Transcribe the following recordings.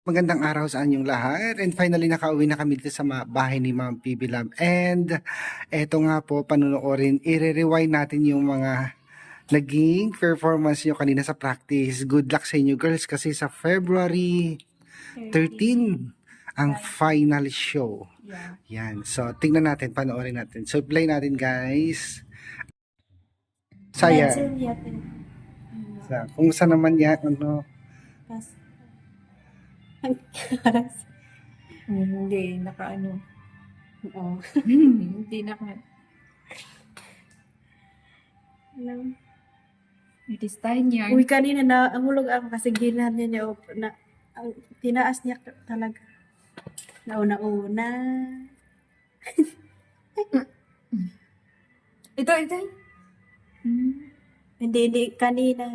Magandang araw sa inyong lahat and finally nakauwi na kami dito sa bahay ni Ma'am PB Lab and eto nga po panonoorin, i-rewind natin yung mga naging performance nyo kanina sa practice. Good luck sa inyo girls kasi sa February 13 ang final show. Yan, so tingnan natin, panoorin natin. So play natin guys. Saya. Kung saan naman yan, ano? Hindi, naka-ano. Oo. Hindi naka... It is time yarn. Uy, kanina na angulog ako kasi ginahan niya na ang tinaas niya talaga. Nauna-una. Ito. Hindi, kanina.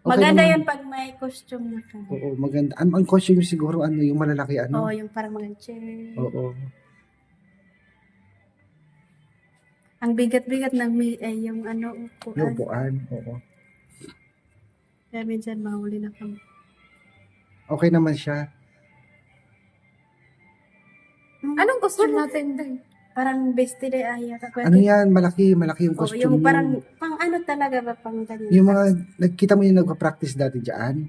Okay Maganda naman. yan pag may costume na ka. Oo, maganda. Ang costume siguro ano, yung malalaki ano? Oo, yung parang mga chair. Oo. Ang bigat-bigat ng yung ano, upuan. Yung upuan, oo. Kaya minsan mahuli na kami. Okay naman siya. Anong costume natin din? Parang bestie de aya. Ano yan? Malaki yung Oo, costume. yung parang, pang ano talaga ba, pang ganyan. Yung mga, nagkita mo yung nagpa-practice dati dyan?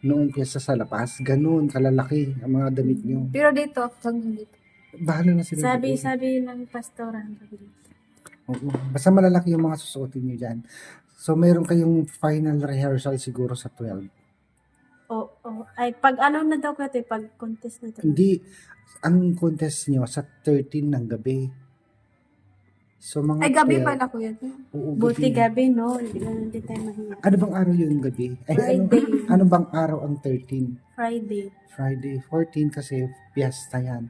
Noong piyesa sa lapas, ganun, kalalaki ang mga damit nyo. Pero dito, dito. Bahala na sila. Sabi ng pastora. Oo. Basta malalaki yung mga susuotin nyo dyan. So, meron kayong final rehearsal siguro sa 12. Oo. Ay, pag ano na daw kasi, pag contest na daw. Hindi, ang contest nyo sa 13 ng gabi. So, mga Ay, gabi 12. pala ko yan. Oo, Buti gabi, no? Hindi tayo mahiya. Ano bang araw yung gabi? Ay, Friday. ano bang araw ang 13? Friday. Friday. 14 kasi fiesta yan.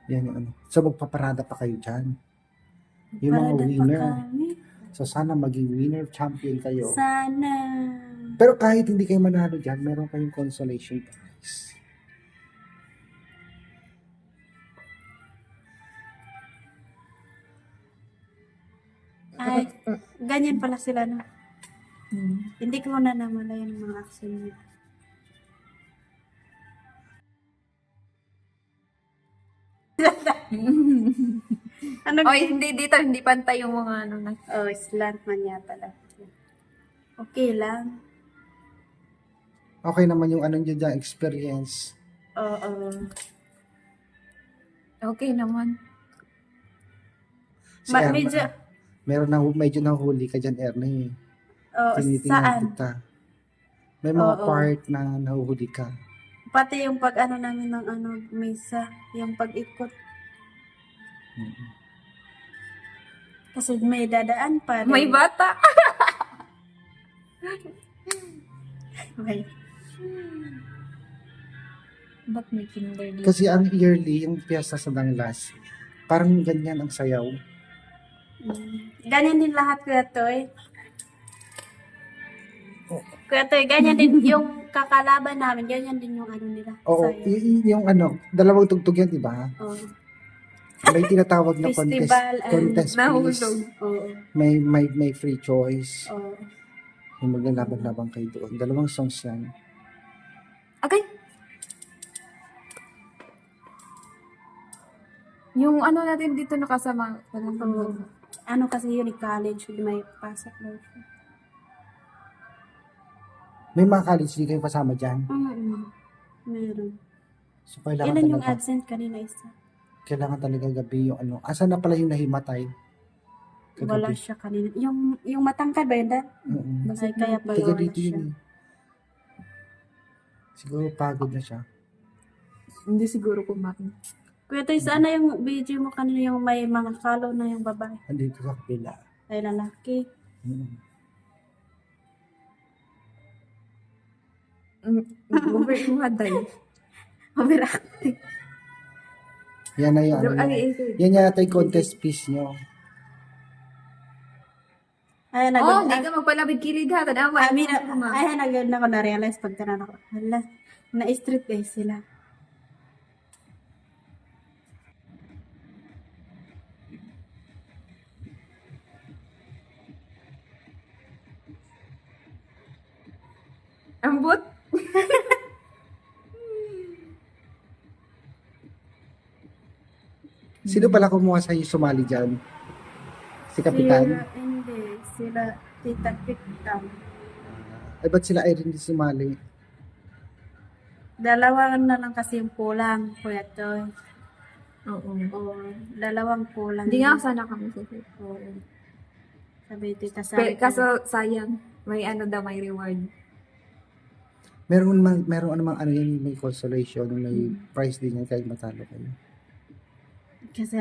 Yan yung ano. So, magpaparada pa kayo dyan. Yung mga Parada pa winner. kami. So, sana maging winner champion kayo. Sana. Pero kahit hindi kayo manalo dyan, meron kayong consolation prize. Ay, ganyan pala sila, no? Hindi ko na namala yung mga action niya. Ano? Oh, hindi dito, hindi pantay yung mga ano na. Oh, slant man yata lang. Okay lang. Okay naman yung anong dyan, experience. Oo. Okay naman. Si Erna, Medyo, medyo nahuli ka dyan, Ernie. Tinitingnan saan? kita. May mga Oo. part na nahuhuli ka. Pati yung pag ano namin ng ano, mesa, yung pag-ikot. Kasi may dadaan pa. rin. May bata. May. Ba't may kinder dito? Kasi ang yearly, yung piyesta sa Danglas, parang ganyan ang sayaw. Ganyan din lahat, Kuya Toy. Oh. Kuya Toy, ganyan din yung kakalaban namin, ganyan din yung ano nila. Oo, sayaw. yung ano, dalawang tugtog yan, di ba? Oo. May tinatawag na Festival and contest piece. Nahulog. Oo. May free choice. Oo. Yung maglalaban-laban kayo doon. Dalawang songs yan. Okay. Yung ano natin dito nakasama. Oo. Ano kasi yun, college, may pasok daw siya. May mga college, hindi kayo kasama dyan. Meron. So, kailangan Ilan yung talaga, absent kanina isa? kailangan talaga gabi yung ano. Asa na pala yung nahimatay? Wala siya kanina. Yung matangkad ba yun, Dan? Oo. Ay, kaya pala Taga wala dito siya. yun eh. Siguro pagod na siya. Hindi siguro kumain. Kuya Toy, saan na yung video mo kanina yung may mga follow na yung babae? Andito sa kapila. Ay, lalaki. Over yung haday. Overacting. Yan na yung ano. Yan yata yung contest piece nyo. Ay, Oh, hindi ka magpalabig kilid ha. Tadama. nagod na ko na-realize pag tanan ako. Hala, na-street guys sila. Ambot. Sino pala kumuha sa'yo sumali dyan? Si Kapitan? Hindi. Sila, Tita Piktang. Ay, ba't sila Irene di sumali? Dalawa na lang kasi yung kulang, Kuya Toy. Oo. Oo, dalawang kulang. Hindi nga sana kami susunod. Oo. Sabi Tita Pero, Sally. kaso sayang, may ano daw, may reward. Meron namang ano yan, may consolation, may prize din yan kahit matalo kayo. Kasi,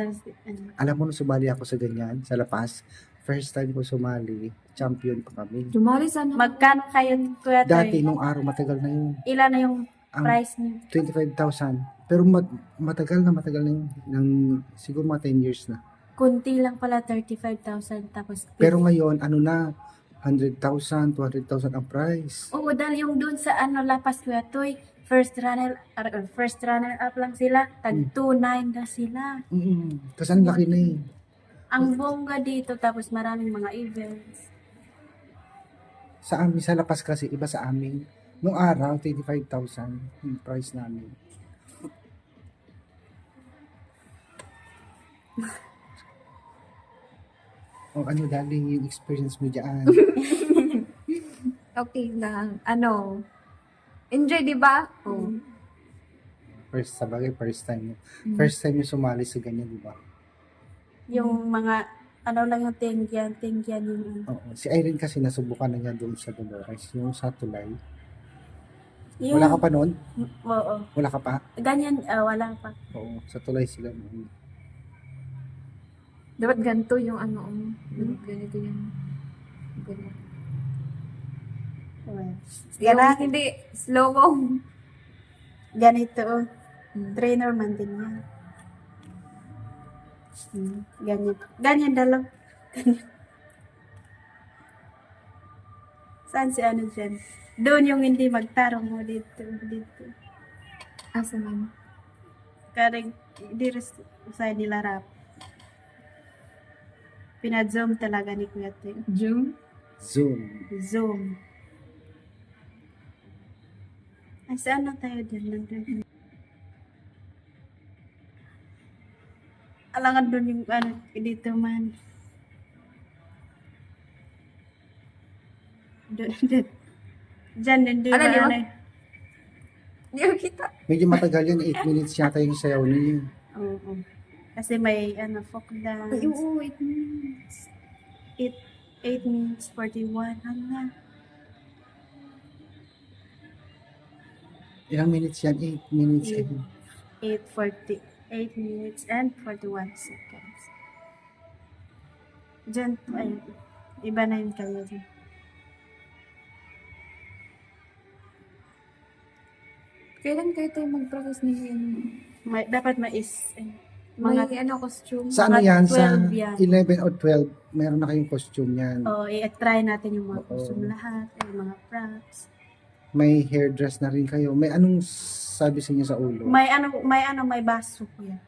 Alam mo, nung sumali ako sa ganyan, sa Lapas, first time ko sumali, champion pa kami. Dumali sana. magkano kayo, Kuya Toy? Dati, nung araw, matagal na yun. Ilan na yung Ang price niyo? 25,000. Pero matagal na yun. Siguro mga 10 years na. Kunti lang pala, 35,000. Tapos, Pero ngayon, ano na, 100,000, 200,000 ang price. oo, dahil yung dun sa Lapas, Kuya Toy, first runner up lang sila, tag 2.9 na sila. Kasi ang laki na eh. Ang bongga dito, tapos maraming mga events. Sa amin, sa Lapas kasi, iba sa amin. Nung araw, 25,000 yung price namin. O ano, dali yung experience mo dyan. Okay lang. Ano, enjoy, di ba? Oo. First time mo. First time yung sumali sa ganyan, di ba? Yung mga, ano lang yung tingyan yung, Oo. Si Irene kasi nasubukan na niya doon sa Dolores, yung sa Tulay. yung Wala ka pa noon? Oo. Wala ka pa? Ganyan, wala pa. Oo, sa Tulay sila noon. Dapat ganito yung ano, ganito yung, ganito. Yung, hindi, slow mo. Ganito, trainer man din yan. Ganyan. Ganyan dalaw. Saan si ano dyan? Doon yung hindi magtarong mo dito. Asa man. Kareng, di rin sa nila rap. Pinad-zoom talaga ni Kuya Ting. June? Zoom. Zoom. Ay, saan na tayo dyan? Nandun. Alangan doon yung ano, dito man. Doon. Diyan din, di ba? Ano, di ba? Ano? Hindi ko kita. Medyo matagal yan, 8 minutes yata yung sayaw niya. Oo. Kasi may folk dance. Ay, oo, wait minutes. 8 minutes, 41. Ano na? Ilang minutes yan? 8 minutes. Eight. 8 minutes and 41 seconds. Diyan, ay, iba na yun kanya dyan. Kailan kayo tayo mag-practice ni Dapat mais. May Mga, ano, costume? Sa ano Mga yan? Sa 12 yan. 11 or 12, meron na kayong costume yan. i-try natin yung mga Oo. costume lahat, yung mga props. May hairdress na rin kayo. May anong sabi sa inyo sa ulo? May baso ko yan.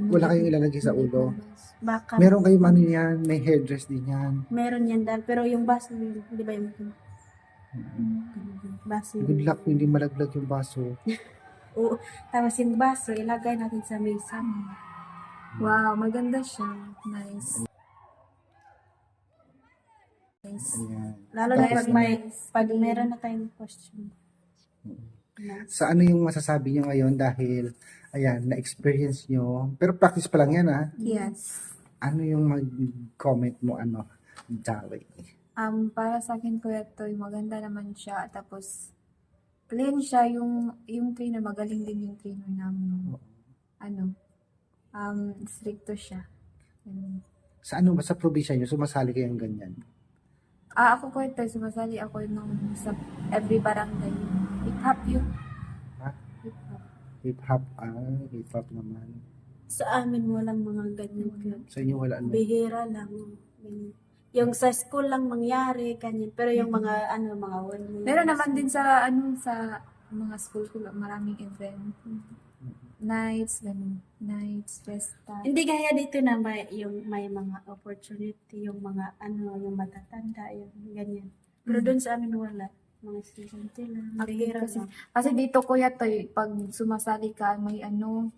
Wala kayong ilalagay sa ulo. Baka, Meron kayong ano yan, may hairdress din yan. meron yan dahil, pero yung baso yun, di ba yung baso yun. Good luck kung hindi malaglag yung baso. Oo, tapos yung baso, ilagay natin sa mesa. Wow, maganda siya. Nice. Nice. Ayan. Lalo na Nice, pag meron na tayong costume. Nice. Sa ano yung masasabi nyo ngayon dahil, ayan, na-experience nyo. Pero practice pa lang yan, ha? Yes. Ano yung mag-comment mo, Dali? Para sa akin, Kuya Toy, maganda naman siya. Tapos, clean siya. Yung trainer, magaling din yung trainer namin. Stricto siya. Ganun. Sa ano ba, sa probinsya nyo, sumasali kayong ganyan? Ako, Kuya Toy, sumasali ako sa every barangay. Hip-hop yun. Ha? Hip-hop. Hip-hop, hip-hop naman. Sa amin, walang mga ganyan. Sa inyo wala, ano? Bihira lang. Ganyan. Yung sa school lang mangyari, ganyan. Pero yung mga, mga Meron naman din sa mga school ko, maraming event. Nights, ganun. Nights, festa. Hindi kaya dito na may mga opportunity, yung mga yung matatanda, yung ganyan. Pero doon sa amin wala. Mga estudyante lang. Active Bihira kasi, lang. kasi dito kuya Toy, pag sumasali ka, may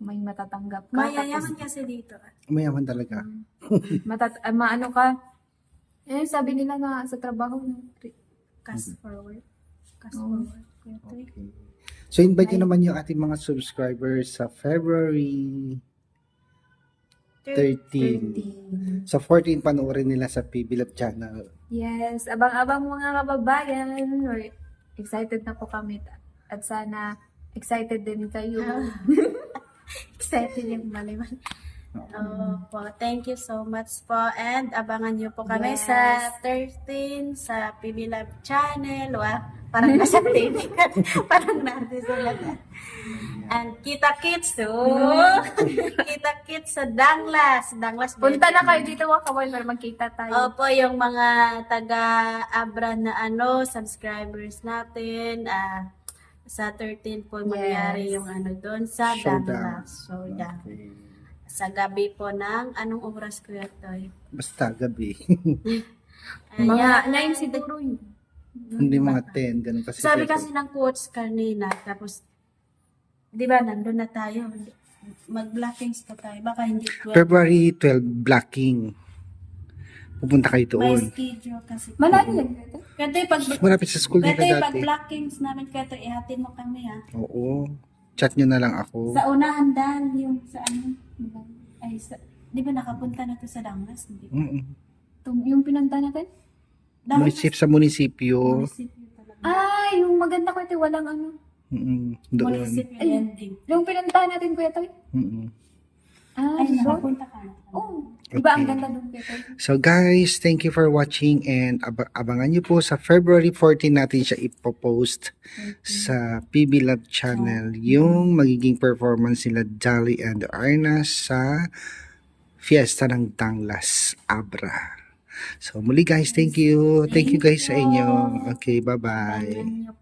may matatanggap ka. Mayayaman kasi dito. Mayaman talaga. Maano ka, sabi nila na sa trabaho, no? Cash forward. Cash Oo. forward. Kuya Toy. Okay. So invite nyo naman yung ating mga subscribers sa February 13. 13. Sa 14, panoorin nila sa PB Love Channel. Yes, abang-abang mga kababayan. We're excited na po kami. At sana excited din kayo. Excited yung maliman. Po, thank you so much po. And abangan niyo po kami Yes. sa 13 sa PB Love Channel. Wow, parang nasa TV. Parang natin sa lahat. And Kita Kids too. Kita Kids sa Danglas. Danglas. Punta na kayo dito mga kababayan para magkita tayo. Opo, yung mga taga-Abra na subscribers natin, sa 13 po mangyayari Yes. yung doon sa Showdown. Danglas. Showdown. Okay. Sa gabi po ng anong oras Kuya Toy? Basta gabi. Mga Ayan. 9 siguro yun. Hindi mga 10, ganun kasi. Sabi kasi ng coach kanina, tapos, di ba, nandun na tayo. Mag-blockings pa tayo. Baka hindi 12. February 12, blocking. Pupunta kayo May doon. schedule kasi. Malayo yan. Tete. Kaya Toy, pag, Malapit sa school kaya nila Toy, dati. pag blockings namin, kaya Toy, ihatid mo kami Oo. Chat nyo na lang ako. Sa unahan dahil yung sa ay, di ba nakapunta na to sa Danglas? Hindi. Yung pinunta natin? Munisip sa munisipyo. Munisipyo talaga. Yung maganda ko ito, walang Doon. Munisipyo Ay. ending. Yung pinunta natin Kuya Toy? Ay, So, nakapunta ka na. Diba ang Okay. ganda doon Kuya Toy? So guys, thank you for watching and abangan nyo po sa February 14 natin siya ipopost sa PB Love Channel yung magiging performance nila Jolly and Arna sa Fiesta ng Danglas, Abra. So muli guys, thank you. Thank you guys sa inyo. Okay, bye-bye. Abangan niyo